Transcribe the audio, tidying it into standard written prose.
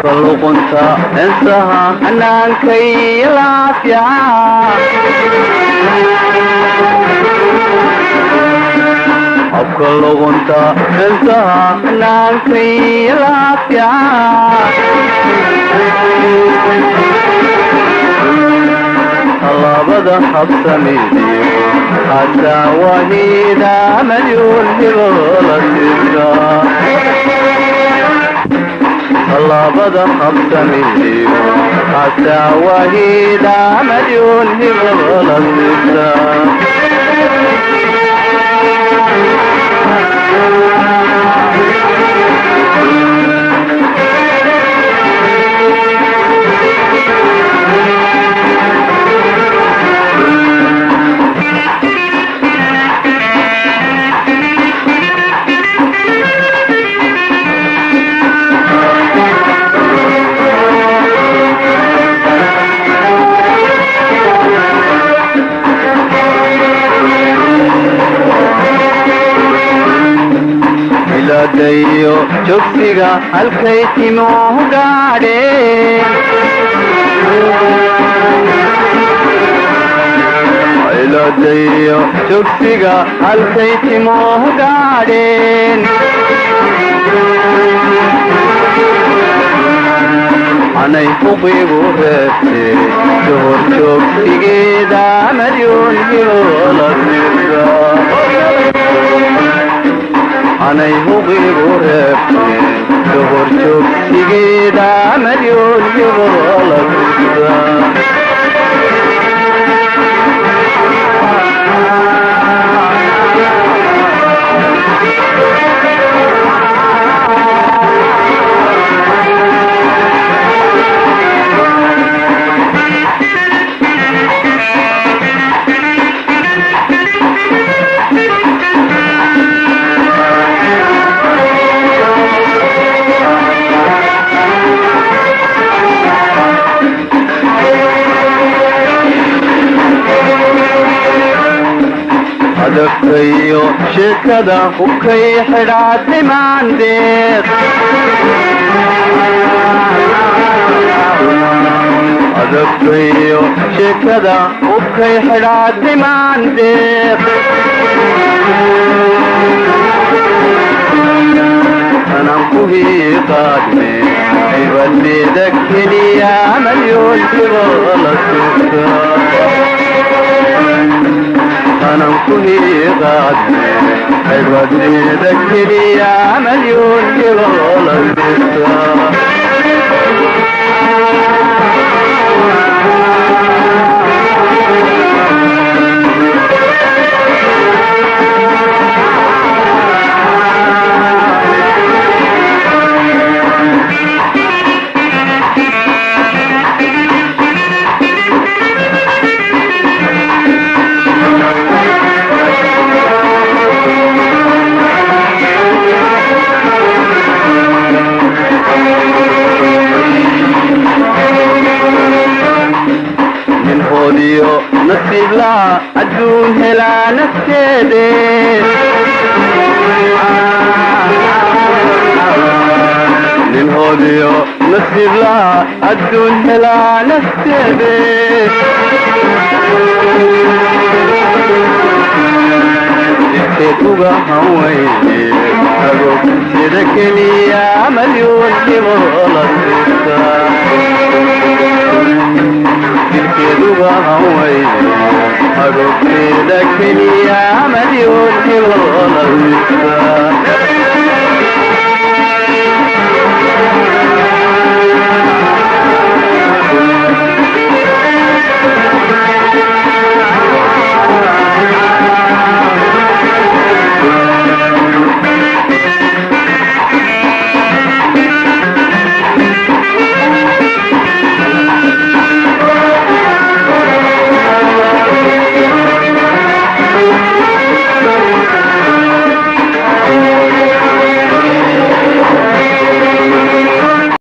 luqunta heesaha hanaankay laafya habka luqunta heesaha hanaankay laafya طلبة حبسميدي حتى وهيدا مليون هبولتك طلبة حبسميدي حتى وهيدا مليون هبولتك dayo jogsiga halkay timuhu gaadheen dayo jogsiga halkay timuhu gaadheen anay huqigu reebtee dohor joogsigeeda malyuun hiboolasirka anay huqigu reebtee dohor joogsigeeda malyuun hiboolasirka adagtayo sheekada hubkay xidhaatay maandeeq adagtayo sheekada hubkay xidhaatay maandeeq anan ku hiiqaadne ibadneeda keliya malyoon hiboolasirka anan ku hiiqaadne ibadneeda keliya malyoon hiboolasirka nasiib laa adduun helaa nafteede nin hoodiyo nasiib laa adduun helaa nafteede jidkeed uga hawayne agog sida keliya malyoon hiboolasirka jidkeeduga hawayne agogteeda keliya malyoon hiboolasirka